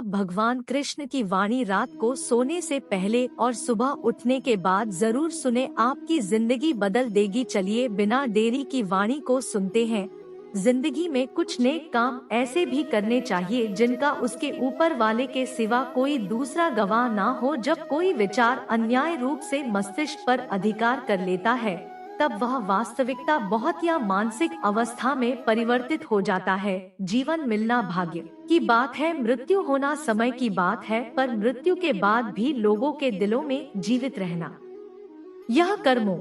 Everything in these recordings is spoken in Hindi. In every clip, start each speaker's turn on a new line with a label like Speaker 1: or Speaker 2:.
Speaker 1: भगवान कृष्ण की वाणी रात को सोने से पहले और सुबह उठने के बाद जरूर सुने, आपकी जिंदगी बदल देगी। चलिए बिना देरी की वाणी को सुनते हैं। जिंदगी में कुछ नेक काम ऐसे भी करने चाहिए जिनका उसके ऊपर वाले के सिवा कोई दूसरा गवाह ना हो। जब कोई विचार अन्याय रूप से मस्तिष्क पर अधिकार कर लेता है तब वह वास्तविकता बहुत या मानसिक अवस्था में परिवर्तित हो जाता है। जीवन मिलना भाग्य की बात है, मृत्यु होना समय की बात है, पर मृत्यु के बाद भी लोगों के दिलों में जीवित रहना यह कर्मों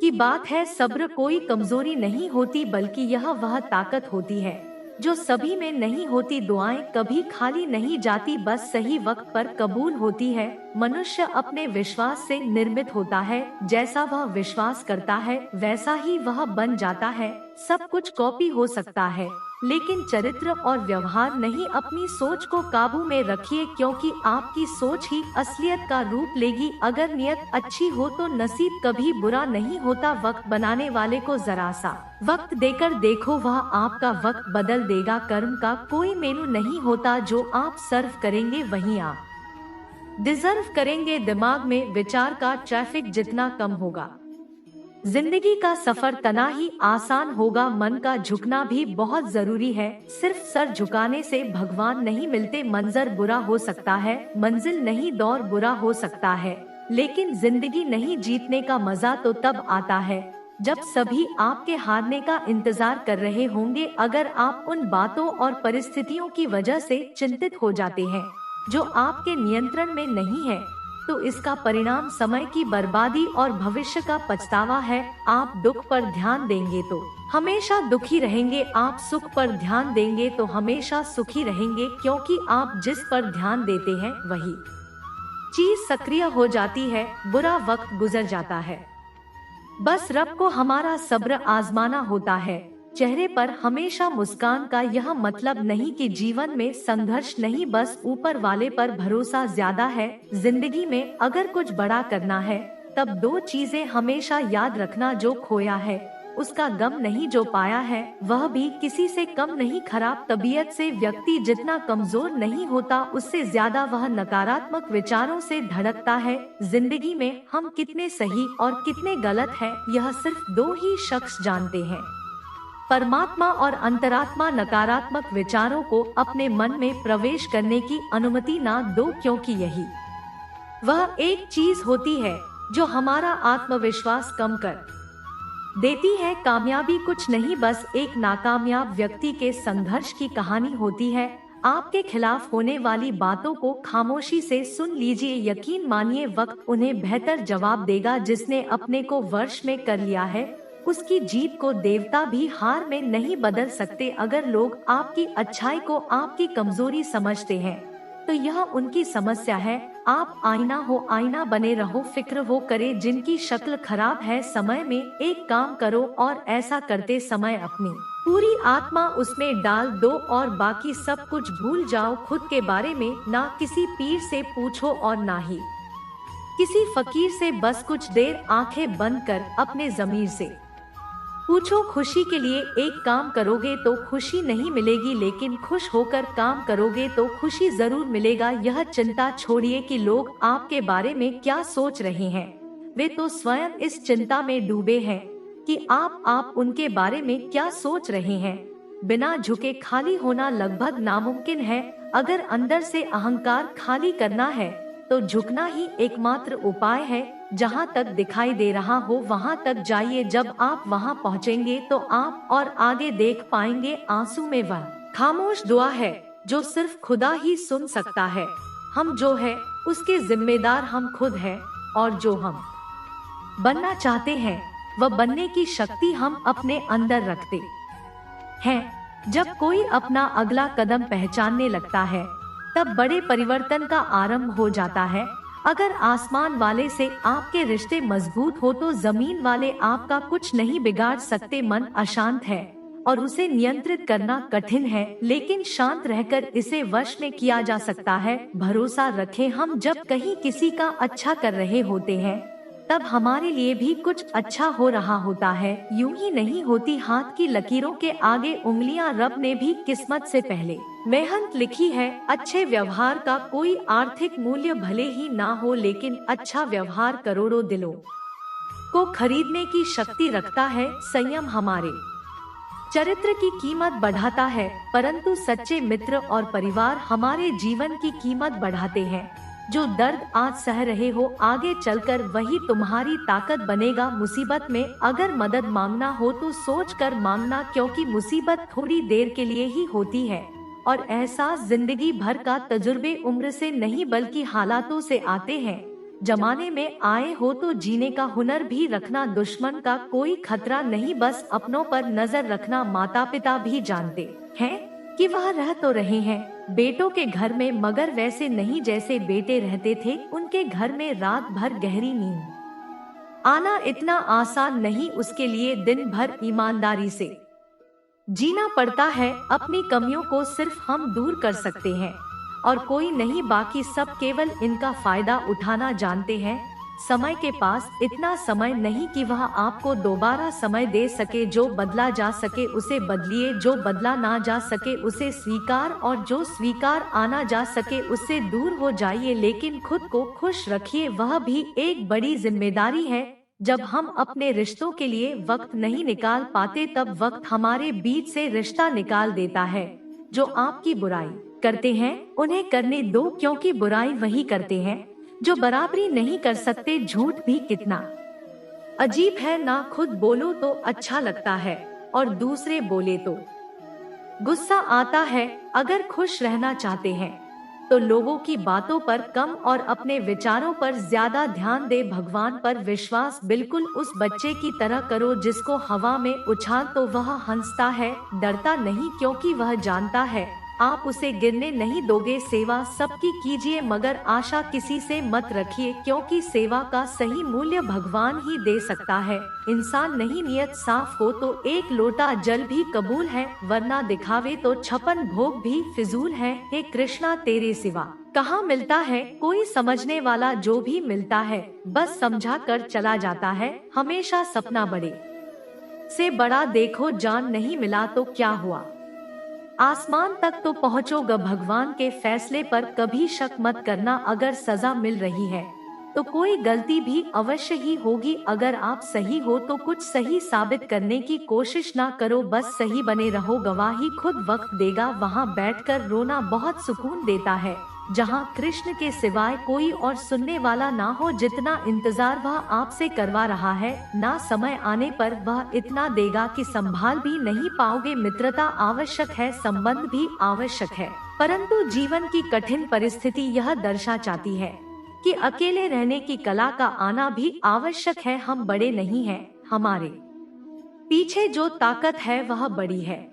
Speaker 1: की बात है। सब्र कोई कमजोरी नहीं होती बल्कि यह वह ताकत होती है जो सभी में नहीं होती। दुआएं कभी खाली नहीं जाती, बस सही वक्त पर कबूल होती है। मनुष्य अपने विश्वास से निर्मित होता है, जैसा वह विश्वास करता है वैसा ही वह बन जाता है। सब कुछ कॉपी हो सकता है लेकिन चरित्र और व्यवहार नहीं। अपनी सोच को काबू में रखिए क्योंकि आपकी सोच ही असलियत का रूप लेगी। अगर नियत अच्छी हो तो नसीब कभी बुरा नहीं होता। वक्त बनाने वाले को जरा सा वक्त देकर देखो, वह आपका वक्त बदल देगा। कर्म का कोई मेनू नहीं होता, जो आप सर्व करेंगे वही आप डिजर्व करेंगे। दिमाग में विचार का ट्रैफिक जितना कम होगा जिंदगी का सफर तना ही आसान होगा। मन का झुकना भी बहुत जरूरी है। सिर्फ सर झुकाने से भगवान नहीं मिलते। मंजर बुरा हो सकता है, मंजिल नहीं दौर बुरा हो सकता है, लेकिन जिंदगी नहीं जीतने का मजा तो तब आता है जब सभी आपके हारने का इंतजार कर रहे होंगे। अगर आप उन बातों और परिस्थितियों की वजह से चिंतित हो जाते हैं जो आपके नियंत्रण में नहीं है, तो इसका परिणाम समय की बर्बादी और भविष्य का पछतावा है। आप दुख पर ध्यान देंगे तो हमेशा दुखी रहेंगे, आप सुख पर ध्यान देंगे तो हमेशा सुखी रहेंगे, क्योंकि आप जिस पर ध्यान देते हैं वही चीज सक्रिय हो जाती है। बुरा वक्त गुजर जाता है, बस रब को हमारा सब्र आजमाना होता है। चेहरे पर हमेशा मुस्कान का यह मतलब नहीं कि जीवन में संघर्ष नहीं, बस ऊपर वाले पर भरोसा ज्यादा है। जिंदगी में अगर कुछ बड़ा करना है तब दो चीजें हमेशा याद रखना, जो खोया है उसका गम नहीं, जो पाया है वह भी किसी से कम नहीं। खराब तबीयत से व्यक्ति जितना कमजोर नहीं होता, उससे ज्यादा वह नकारात्मक विचारों से धड़कता है। जिंदगी में हम कितने सही और कितने गलत हैं, यह सिर्फ दो ही शख्स जानते हैं, परमात्मा और अंतरात्मा। नकारात्मक विचारों को अपने मन में प्रवेश करने की अनुमति ना दो, क्योंकि यही वह एक चीज होती है जो हमारा आत्मविश्वास कम कर देती है। कामयाबी कुछ नहीं, बस एक नाकामयाब व्यक्ति के संघर्ष की कहानी होती है। आपके खिलाफ होने वाली बातों को खामोशी से सुन लीजिए। यकीन मानिए वक्त उन्हें बेहतर जवाब देगा। जिसने अपने को वर्ष में कर लिया है उसकी जीत को देवता भी हार में नहीं बदल सकते। अगर लोग आपकी अच्छाई को आपकी कमजोरी समझते हैं तो यह उनकी समस्या है। आप आईना हो, आईना बने रहो। फिक्र वो करे जिनकी शक्ल खराब है। समय में एक काम करो और ऐसा करते समय अपनी पूरी आत्मा उसमें डाल दो और बाकी सब कुछ भूल जाओ। खुद के बारे में ना किसी पीर से पूछो और ना ही किसी फकीर से। बस कुछ देर आंखें बंद कर अपने ज़मीर से पूछो, खुशी के लिए एक काम करोगे तो खुशी नहीं मिलेगी, लेकिन खुश होकर काम करोगे तो खुशी जरूर मिलेगा। यह चिंता छोड़िए कि लोग आपके बारे में क्या सोच रहे हैं, वे तो स्वयं इस चिंता में डूबे हैं कि आप उनके बारे में क्या सोच रहे हैं। बिना झुके खाली होना लगभग नामुमकिन है। अगर अंदर से अहंकार खाली करना है तो झुकना ही एकमात्र उपाय है। जहाँ तक दिखाई दे रहा हो वहाँ तक जाइए। जब आप वहाँ पहुँचेंगे तो आप और आगे देख पाएंगे। आंसू में वह खामोश दुआ है जो सिर्फ खुदा ही सुन सकता है। हम जो है उसके जिम्मेदार हम खुद हैं, और जो हम बनना चाहते हैं वह बनने की शक्ति हम अपने अंदर रखते हैं। जब कोई अपना अगला कदम पहचानने लगता है तब बड़े परिवर्तन का आरंभ हो जाता है। अगर आसमान वाले से आपके रिश्ते मजबूत हो तो जमीन वाले आपका कुछ नहीं बिगाड़ सकते। मन अशांत है और उसे नियंत्रित करना कठिन है, लेकिन शांत रहकर इसे वश में किया जा सकता है। भरोसा रखें, हम जब कहीं किसी का अच्छा कर रहे होते हैं तब हमारे लिए भी कुछ अच्छा हो रहा होता है। यूं ही नहीं होती हाथ की लकीरों के आगे उंगलियां। रब ने भी किस्मत से पहले मेहनत लिखी है, अच्छे व्यवहार का कोई आर्थिक मूल्य भले ही ना हो, लेकिन अच्छा व्यवहार करोड़ों दिलों को खरीदने की शक्ति रखता है। संयम हमारे चरित्र की कीमत बढ़ाता है, परंतु सच्चे मित्र और परिवार हमारे जीवन की कीमत बढ़ाते हैं। जो दर्द आज सह रहे हो, आगे चलकर वही तुम्हारी ताकत बनेगा। मुसीबत में अगर मदद मांगना हो तो सोच कर मांगना, क्योंकि मुसीबत थोड़ी देर के लिए ही होती है और एहसास जिंदगी भर का। तजुर्बे उम्र से नहीं बल्कि हालातों से आते हैं। जमाने में आए हो तो जीने का हुनर भी रखना। दुश्मन का कोई खतरा नहीं, बस अपनों पर नजर रखना। माता पिता भी जानते हैं कि वह रह तो रहे हैं बेटों के घर में, मगर वैसे नहीं जैसे बेटे रहते थे। उनके घर में रात भर गहरी नींद आना इतना आसान नहीं, उसके लिए दिन भर ईमानदारी से जीना पड़ता है। अपनी कमियों को सिर्फ हम दूर कर सकते हैं और कोई नहीं, बाकी सब केवल इनका फायदा उठाना जानते हैं। समय के पास इतना समय नहीं कि वह आपको दोबारा समय दे सके। जो बदला जा सके उसे बदलिए, जो बदला ना जा सके उसे स्वीकार, और जो स्वीकार आना जा सके उससे दूर हो जाइए। लेकिन खुद को खुश रखिए, वह भी एक बड़ी जिम्मेदारी है। जब हम अपने रिश्तों के लिए वक्त नहीं निकाल पाते, तब वक्त हमारे बीच से रिश्ता निकाल देता है। जो आपकी बुराई करते हैं उन्हें करने दो, क्योंकि बुराई वही करते हैं जो बराबरी नहीं कर सकते। झूठ भी कितना अजीब है ना, खुद बोलो तो अच्छा लगता है और दूसरे बोले तो गुस्सा आता है। अगर खुश रहना चाहते हैं तो लोगों की बातों पर कम और अपने विचारों पर ज्यादा ध्यान दे। भगवान पर विश्वास बिल्कुल उस बच्चे की तरह करो जिसको हवा में उछाल तो वह हंसता है, डरता नहीं, क्योंकि वह जानता है आप उसे गिरने नहीं दोगे। सेवा सबकी कीजिए, मगर आशा किसी से मत रखिए, क्योंकि सेवा का सही मूल्य भगवान ही दे सकता है। इंसान नहीं, नियत साफ हो तो एक लोटा जल भी कबूल है, वरना दिखावे तो छप्पन भोग भी फिजूल है। हे कृष्णा, तेरे सिवा कहाँ मिलता है कोई समझने वाला, जो भी मिलता है बस समझा कर चला जाता है। हमेशा सपना बड़े से बड़ा देखो, जान नहीं मिला तो क्या हुआ, आसमान तक तो पहुँचोगे। भगवान के फैसले पर कभी शक मत करना। अगर सजा मिल रही है तो कोई गलती भी अवश्य ही होगी। अगर आप सही हो तो कुछ सही साबित करने की कोशिश ना करो, बस सही बने रहो। गवाही खुद वक्त देगा। वहाँ बैठकर रोना बहुत सुकून देता है, जहाँ कृष्ण के सिवाय कोई और सुनने वाला ना हो। जितना इंतजार वह आपसे करवा रहा है ना, समय आने पर वह इतना देगा कि संभाल भी नहीं पाओगे। मित्रता आवश्यक है, संबंध भी आवश्यक है, परंतु जीवन की कठिन परिस्थिति यह दर्शा चाहती है कि अकेले रहने की कला का आना भी आवश्यक है। हम बड़े नहीं हैं, हमारे पीछे जो ताकत है वह बड़ी है।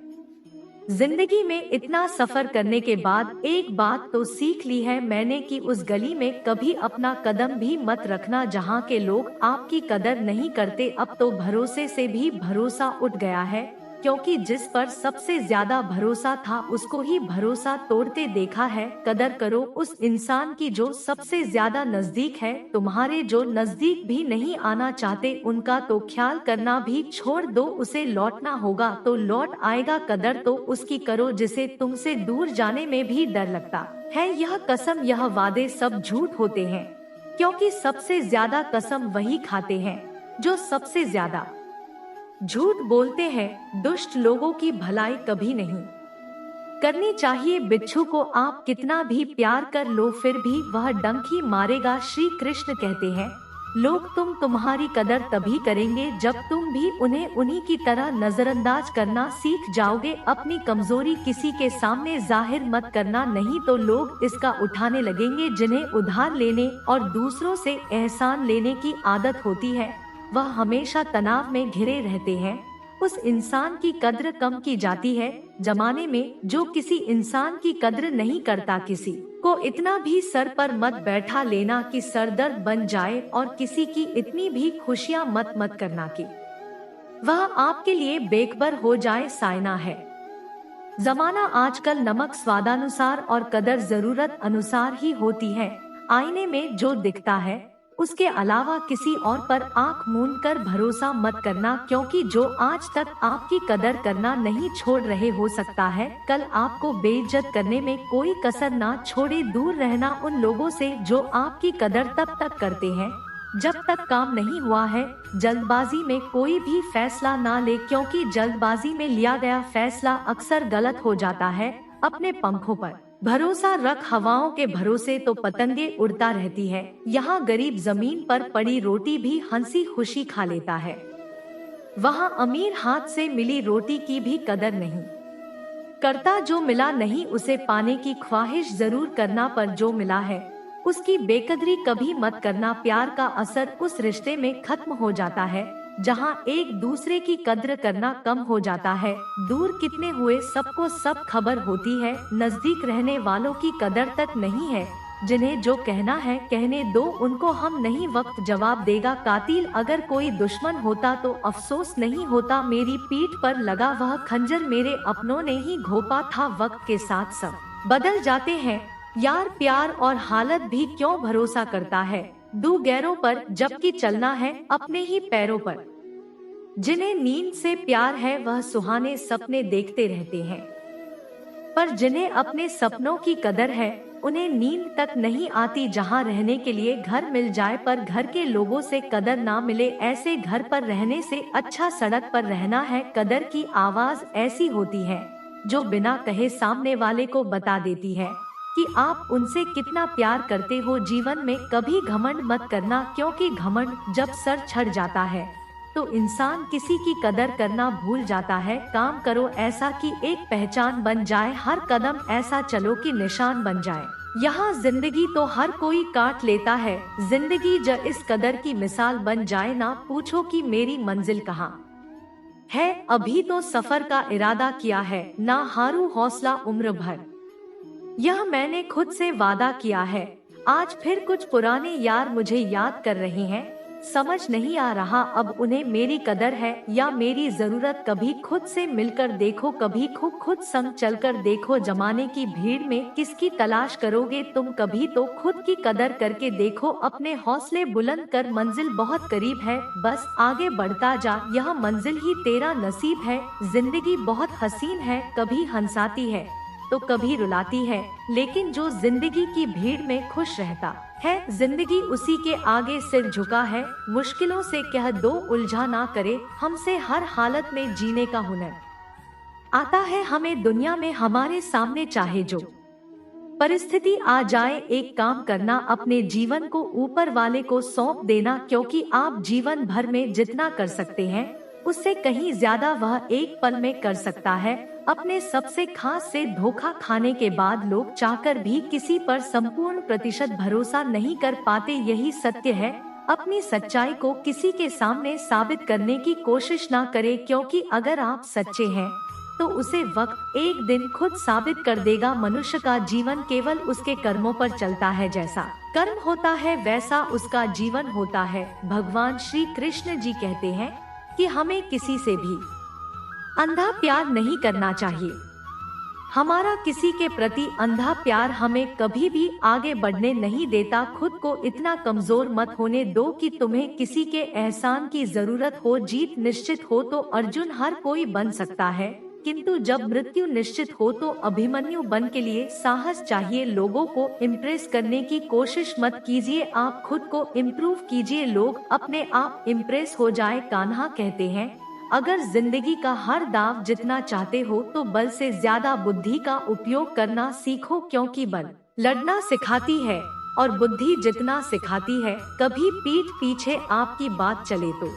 Speaker 1: जिंदगी में इतना सफर करने के बाद एक बात तो सीख ली है मैंने कि उस गली में कभी अपना कदम भी मत रखना जहाँ के लोग आपकी कदर नहीं करते। अब तो भरोसे से भी भरोसा उठ गया है, क्योंकि जिस पर सबसे ज्यादा भरोसा था उसको ही भरोसा तोड़ते देखा है। कदर करो उस इंसान की जो सबसे ज्यादा नजदीक है। तुम्हारे जो नजदीक भी नहीं आना चाहते उनका तो ख्याल करना भी छोड़ दो। उसे लौटना होगा तो लौट आएगा। कदर तो उसकी करो जिसे तुमसे दूर जाने में भी डर लगता है। यह कसम, यह वादे सब झूठ होते हैं, क्योंकि सबसे ज्यादा कसम वही खाते हैं जो सबसे ज्यादा झूठ बोलते हैं। दुष्ट लोगों की भलाई कभी नहीं करनी चाहिए। बिच्छू को आप कितना भी प्यार कर लो फिर भी वह डंक ही मारेगा। श्री कृष्ण कहते हैं, लोग तुम्हारी कदर तभी करेंगे जब तुम भी उन्हें उन्हीं की तरह नजरअंदाज करना सीख जाओगे। अपनी कमजोरी किसी के सामने जाहिर मत करना, नहीं तो लोग इसका उठाने लगेंगे। जिन्हें उधार लेने और दूसरों से एहसान लेने की आदत होती है वह हमेशा तनाव में घिरे रहते हैं। उस इंसान की कद्र कम की जाती है। जमाने में जो किसी इंसान की कद्र नहीं करता, किसी को इतना भी सर पर मत बैठा लेना कि सरदर्द बन जाए, और किसी की इतनी भी खुशियां मत करना कि वह आपके लिए बेखबर हो जाए। सायना है जमाना आजकल, नमक स्वादानुसार और कदर जरूरत अनुसार ही होती है। आईने में जो दिखता है उसके अलावा किसी और पर आंख मूंद कर भरोसा मत करना, क्योंकि जो आज तक आपकी कदर करना नहीं छोड़ रहे हो सकता है कल आपको बेइज्जत करने में कोई कसर ना छोड़े। दूर रहना उन लोगों से जो आपकी कदर तब तक करते हैं जब तक काम नहीं हुआ है। जल्दबाजी में कोई भी फैसला ना ले, क्योंकि जल्दबाजी में लिया गया फैसला अक्सर गलत हो जाता है। अपने पंखों पर भरोसा रख, हवाओं के भरोसे तो पतंगे उड़ता रहती है। यहाँ गरीब जमीन पर पड़ी रोटी भी हंसी खुशी खा लेता है, वहाँ अमीर हाथ से मिली रोटी की भी कदर नहीं करता। जो मिला नहीं उसे पाने की ख्वाहिश जरूर करना, पर जो मिला है उसकी बेकदरी कभी मत करना। प्यार का असर उस रिश्ते में खत्म हो जाता है जहाँ एक दूसरे की कद्र करना कम हो जाता है। दूर कितने हुए सबको सब खबर होती है, नजदीक रहने वालों की कदर तक नहीं है। जिन्हें जो कहना है कहने दो, उनको हम नहीं वक्त जवाब देगा। कातिल अगर कोई दुश्मन होता तो अफसोस नहीं होता, मेरी पीठ पर लगा वह खंजर मेरे अपनों ने ही घोंपा था। वक्त के साथ सब बदल जाते हैं यार, प्यार और हालत भी क्यों भरोसा करता है दो गैरों पर, जबकि चलना है अपने ही पैरों पर। जिन्हें नींद से प्यार है वह सुहाने सपने देखते रहते हैं, पर जिन्हें अपने सपनों की कदर है उन्हें नींद तक नहीं आती। जहां रहने के लिए घर मिल जाए पर घर के लोगों से कदर ना मिले, ऐसे घर पर रहने से अच्छा सड़क पर रहना है। कदर की आवाज ऐसी होती है जो बिना कहे सामने वाले को बता देती है कि आप उनसे कितना प्यार करते हो। जीवन में कभी घमंड मत करना, क्योंकि घमंड जब सर चढ़ जाता है तो इंसान किसी की कदर करना भूल जाता है। काम करो ऐसा कि एक पहचान बन जाए, हर कदम ऐसा चलो कि निशान बन जाए। यहाँ जिंदगी तो हर कोई काट लेता है, जिंदगी ज इस कदर की मिसाल बन जाए। ना पूछो कि मेरी मंजिल कहाँ है, अभी तो सफर का इरादा किया है। ना हारू हौसला उम्र भर, यह मैंने खुद से वादा किया है। आज फिर कुछ पुराने यार मुझे याद कर रहे हैं, समझ नहीं आ रहा अब उन्हें मेरी कदर है या मेरी जरूरत। कभी खुद से मिलकर देखो, कभी खुद संग चलकर देखो। जमाने की भीड़ में किसकी तलाश करोगे तुम, कभी तो खुद की कदर करके देखो। अपने हौसले बुलंद कर, मंजिल बहुत करीब है, बस आगे बढ़ता जा, यह मंजिल ही तेरा नसीब है। जिंदगी बहुत हसीन है, कभी हंसाती है तो कभी रुलाती है, लेकिन जो जिंदगी की भीड़ में खुश रहता है जिंदगी उसी के आगे सिर झुका है। मुश्किलों से कह दो उलझा ना करे, हमसे हर हालत में जीने का हुनर आता है हमें। दुनिया में हमारे सामने चाहे जो परिस्थिति आ जाए, एक काम करना, अपने जीवन को ऊपर वाले को सौंप देना, क्योंकि आप जीवन भर में जितना कर सकते हैं उससे कहीं ज्यादा वह एक पल में कर सकता है। अपने सबसे खास से धोखा खाने के बाद लोग चाहकर भी किसी पर संपूर्ण प्रतिशत भरोसा नहीं कर पाते, यही सत्य है। अपनी सच्चाई को किसी के सामने साबित करने की कोशिश ना करें, क्योंकि अगर आप सच्चे हैं तो उसे वक्त एक दिन खुद साबित कर देगा। मनुष्य का जीवन केवल उसके कर्मों पर चलता है, जैसा कर्म होता है वैसा उसका जीवन होता है। भगवान श्री कृष्ण जी कहते हैं कि हमें किसी से भी अंधा प्यार नहीं करना चाहिए। हमारा किसी के प्रति अंधा प्यार हमें कभी भी आगे बढ़ने नहीं देता। खुद को इतना कमजोर मत होने दो कि तुम्हें किसी के एहसान की जरूरत हो। जीत निश्चित हो तो अर्जुन हर कोई बन सकता है, किंतु जब मृत्यु निश्चित हो तो अभिमन्यु बन के लिए साहस चाहिए। लोगों को इम्प्रेस करने की कोशिश मत कीजिए, आप खुद को इम्प्रूव कीजिए, लोग अपने आप इम्प्रेस हो जाए। कान्हा कहते हैं अगर जिंदगी का हर दाव जितना चाहते हो तो बल से ज्यादा बुद्धि का उपयोग करना सीखो, क्योंकि बल लड़ना सिखाती है और बुद्धि जितना सिखाती है। कभी पीठ पीछे आपकी बात चले तो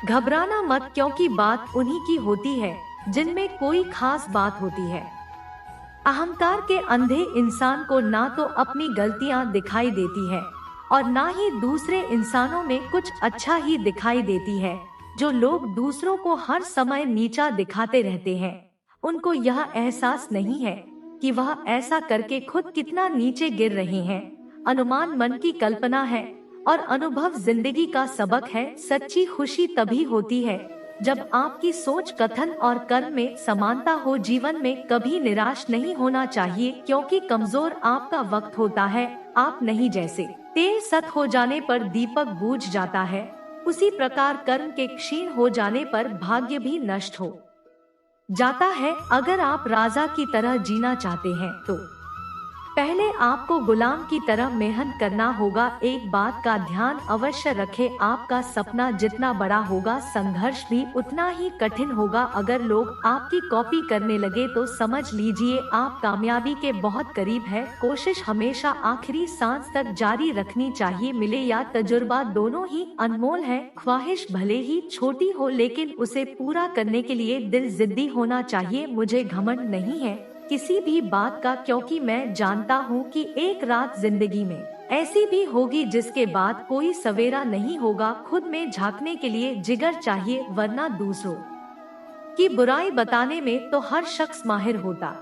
Speaker 1: घबराना मत, क्योंकि बात उन्हीं की होती है जिनमें कोई खास बात होती है। अहंकार के अंधे इंसान को ना तो अपनी गलतियां दिखाई देती है और ना ही दूसरे इंसानों में कुछ अच्छा ही दिखाई देती है। जो लोग दूसरों को हर समय नीचा दिखाते रहते हैं उनको यह एहसास नहीं है कि वह ऐसा करके खुद कितना नीचे गिर रहे हैं। अनुमान मन की कल्पना है और अनुभव जिंदगी का सबक है। सच्ची खुशी तभी होती है जब आपकी सोच, कथन और कर्म में समानता हो, जीवन में कभी निराश नहीं होना चाहिए, क्योंकि कमजोर आपका वक्त होता है, आप नहीं। जैसे तेल सत हो जाने पर दीपक बुझ जाता है, उसी प्रकार कर्म के क्षीण हो जाने पर भाग्य भी नष्ट हो जाता है। अगर आप राजा की तरह जीना चाहते हैं तो पहले आपको गुलाम की तरह मेहनत करना होगा। एक बात का ध्यान अवश्य रखें, आपका सपना जितना बड़ा होगा, संघर्ष भी उतना ही कठिन होगा। अगर लोग आपकी कॉपी करने लगे तो समझ लीजिए आप कामयाबी के बहुत करीब है। कोशिश हमेशा आखिरी सांस तक जारी रखनी चाहिए। मिले या तजुर्बा, दोनों ही अनमोल है। ख्वाहिश भले ही छोटी हो, लेकिन उसे पूरा करने के लिए दिल जिद्दी होना चाहिए। मुझे घमंड नहीं है किसी भी बात का, क्योंकि मैं जानता हूँ कि एक रात जिंदगी में ऐसी भी होगी जिसके बाद कोई सवेरा नहीं होगा। खुद में झांकने के लिए जिगर चाहिए, वरना दूसरों की बुराई बताने में तो हर शख्स माहिर होता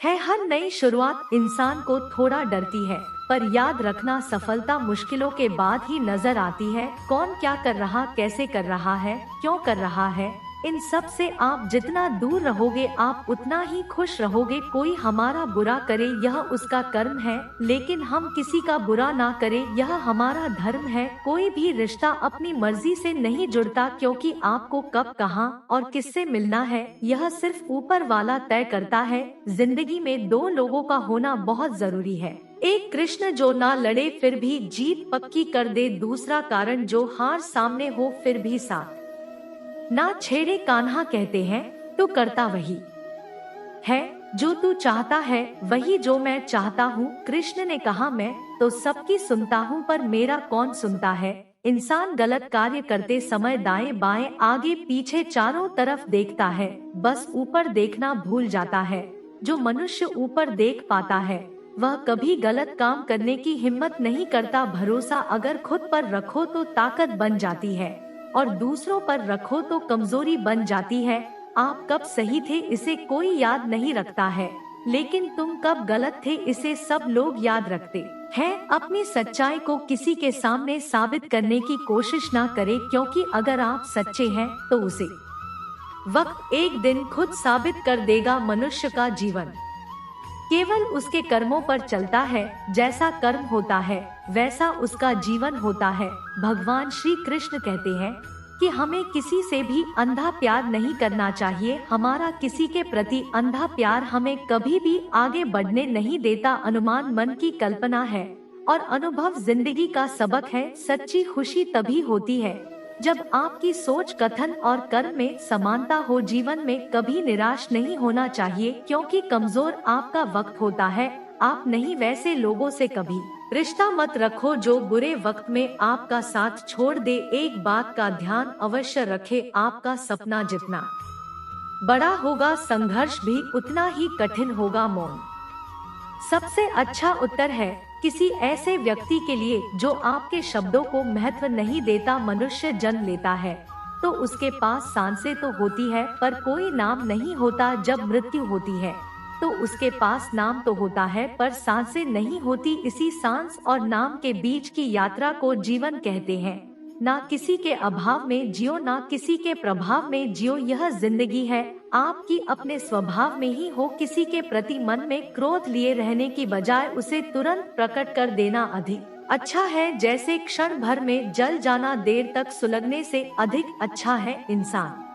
Speaker 1: है। हर नई शुरुआत इंसान को थोड़ा डरती है, पर याद रखना सफलता मुश्किलों के बाद ही नजर आती है। कौन क्या कर रहा, कैसे कर रहा है, क्यों कर रहा है, इन सब से आप जितना दूर रहोगे आप उतना ही खुश रहोगे। कोई हमारा बुरा करे यह उसका कर्म है, लेकिन हम किसी का बुरा ना करें यह हमारा धर्म है। कोई भी रिश्ता अपनी मर्जी से नहीं जुड़ता, क्योंकि आपको कब, कहां और किससे मिलना है यह सिर्फ ऊपर वाला तय करता है। जिंदगी में दो लोगों का होना बहुत जरूरी है, एक कृष्ण जो ना लड़े फिर भी जीत पक्की कर दे, दूसरा कारण जो हार सामने हो फिर भी साथ ना छेड़े। कान्हा कहते हैं तू करता वही है जो तू चाहता है, वही जो मैं चाहता हूँ। कृष्ण ने कहा मैं तो सबकी सुनता हूँ, पर मेरा कौन सुनता है। इंसान गलत कार्य करते समय दाएं बाएं आगे पीछे चारों तरफ देखता है, बस ऊपर देखना भूल जाता है। जो मनुष्य ऊपर देख पाता है वह कभी गलत काम करने की हिम्मत नहीं करता। भरोसा अगर खुद पर रखो तो ताकत बन जाती है, और दूसरों पर रखो तो कमजोरी बन जाती है। आप कब सही थे इसे कोई याद नहीं रखता है, लेकिन तुम कब गलत थे इसे सब लोग याद रखते हैं। अपनी सच्चाई को किसी के सामने साबित करने की कोशिश ना करें, क्योंकि अगर आप सच्चे हैं तो उसे वक्त एक दिन खुद साबित कर देगा। मनुष्य का जीवन केवल उसके कर्मों पर चलता है, जैसा कर्म होता है वैसा उसका जीवन होता है। भगवान श्री कृष्ण कहते हैं कि हमें किसी से भी अंधा प्यार नहीं करना चाहिए। हमारा किसी के प्रति अंधा प्यार हमें कभी भी आगे बढ़ने नहीं देता। अनुमान मन की कल्पना है और अनुभव जिंदगी का सबक है। सच्ची खुशी तभी होती है जब आपकी सोच, कथन और कर्म में समानता हो। जीवन में कभी निराश नहीं होना चाहिए, क्योंकि कमजोर आपका वक्त होता है, आप नहीं। वैसे लोगों से कभी रिश्ता मत रखो जो बुरे वक्त में आपका साथ छोड़ दे। एक बात का ध्यान अवश्य रखें, आपका सपना जितना बड़ा होगा संघर्ष भी उतना ही कठिन होगा। मौन सबसे अच्छा उत्तर है किसी ऐसे व्यक्ति के लिए जो आपके शब्दों को महत्व नहीं देता। मनुष्य जन्म लेता है तो उसके पास सांसें तो होती है, पर कोई नाम नहीं होता। जब मृत्यु होती है तो उसके पास नाम तो होता है, पर सांसें नहीं होती। इसी सांस और नाम के बीच की यात्रा को जीवन कहते हैं। ना किसी के अभाव में जियो, ना किसी के प्रभाव में जियो, यह जिंदगी है आपकी अपने स्वभाव में ही हो। किसी के प्रति मन में क्रोध लिए रहने की बजाय उसे तुरंत प्रकट कर देना अधिक अच्छा है। जैसे क्षण भर में जल जाना देर तक सुलगने से अधिक अच्छा है। इंसान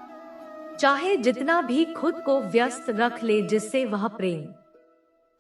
Speaker 1: चाहे जितना भी खुद को व्यस्त रख ले, जिससे वह प्रेम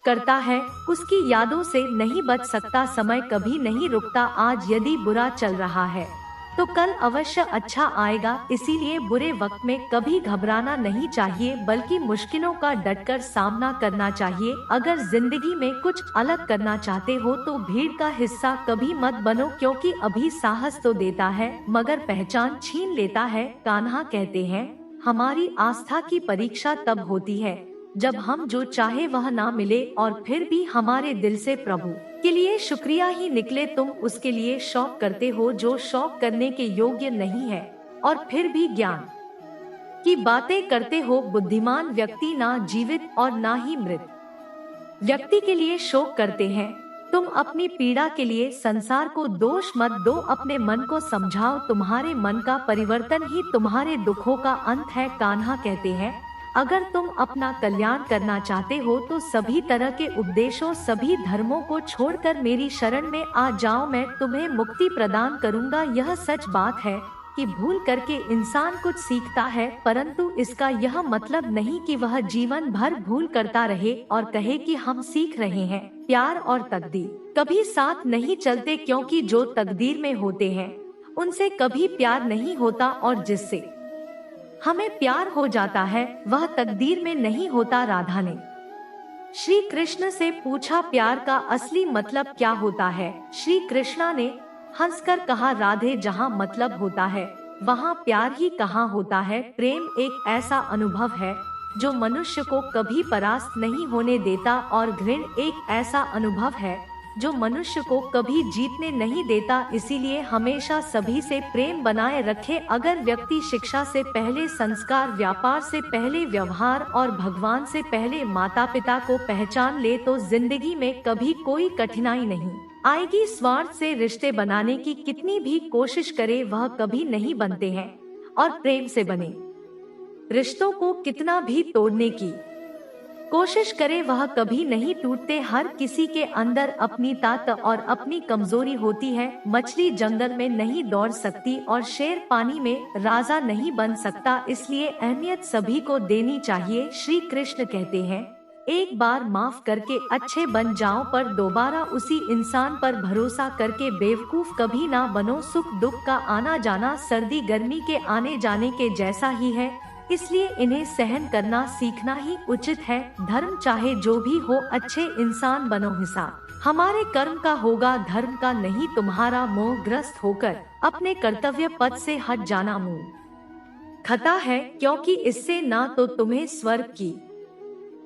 Speaker 1: करता है उसकी यादों से नहीं बच सकता। समय कभी नहीं रुकता, आज यदि बुरा चल रहा है तो कल अवश्य अच्छा आएगा। इसीलिए बुरे वक्त में कभी घबराना नहीं चाहिए, बल्कि मुश्किलों का डटकर सामना करना चाहिए। अगर जिंदगी में कुछ अलग करना चाहते हो तो भीड़ का हिस्सा कभी मत बनो, क्योंकि अभी साहस तो देता है मगर पहचान छीन लेता है। कान्हा कहते हैं हमारी आस्था की परीक्षा तब होती है जब हम जो चाहे वह ना मिले, और फिर भी हमारे दिल से प्रभु के लिए शुक्रिया ही निकले। तुम उसके लिए शौक करते हो जो शौक करने के योग्य नहीं है, और फिर भी ज्ञान की बातें करते हो। बुद्धिमान व्यक्ति ना जीवित और ना ही मृत व्यक्ति के लिए शोक करते हैं, तुम अपनी पीड़ा के लिए संसार को दोष मत दो, अपने मन को समझाओ, तुम्हारे मन का परिवर्तन ही तुम्हारे दुखों का अंत है। कान्हा कहते हैं, अगर तुम अपना कल्याण करना चाहते हो तो सभी तरह के उपदेशों, सभी धर्मों को छोड़कर मेरी शरण में आ जाओ, मैं तुम्हें मुक्ति प्रदान करूंगा। यह सच बात है कि भूल करके इंसान कुछ सीखता है, परंतु इसका यह मतलब नहीं कि वह जीवन भर भूल करता रहे और कहे कि हम सीख रहे हैं। प्यार और तकदीर कभी साथ नहीं चलते, क्योंकि जो तकदीर में होते हैं उनसे कभी प्यार नहीं होता, और जिससे हमें प्यार हो जाता है वह तकदीर में नहीं होता। राधा ने श्री कृष्ण से पूछा, प्यार का असली मतलब क्या होता है? श्री कृष्णा ने हंसकर कहा, राधे, जहाँ मतलब होता है वहाँ प्यार ही कहाँ होता है। प्रेम एक ऐसा अनुभव है जो मनुष्य को कभी परास्त नहीं होने देता, और घृण एक ऐसा अनुभव है जो मनुष्य को कभी जीतने नहीं देता। इसीलिए हमेशा सभी से प्रेम बनाए रखे। अगर व्यक्ति शिक्षा से पहले संस्कार, व्यापार से पहले व्यवहार और भगवान से पहले माता पिता को पहचान ले तो जिंदगी में कभी कोई कठिनाई नहीं आएगी। स्वार्थ से रिश्ते बनाने की कितनी भी कोशिश करे वह कभी नहीं बनते हैं, और प्रेम से बने रिश्तों को कितना भी तोड़ने की कोशिश करे वह कभी नहीं टूटते। हर किसी के अंदर अपनी ताकत और अपनी कमजोरी होती है। मछली जंगल में नहीं दौड़ सकती और शेर पानी में राजा नहीं बन सकता, इसलिए अहमियत सभी को देनी चाहिए। श्री कृष्ण कहते हैं, एक बार माफ करके अच्छे बन जाओ, पर दोबारा उसी इंसान पर भरोसा करके बेवकूफ कभी ना बनो। सुख दुख का आना जाना सर्दी गर्मी के आने जाने के जैसा ही है, इसलिए इन्हें सहन करना सीखना ही उचित है। धर्म चाहे जो भी हो, अच्छे इंसान बनो, हिसाब हमारे कर्म का होगा, धर्म का नहीं। तुम्हारा मोहग्रस्त होकर अपने कर्तव्य पथ से हट जाना मूर्खता है, क्योंकि इससे ना तो तुम्हें स्वर्ग की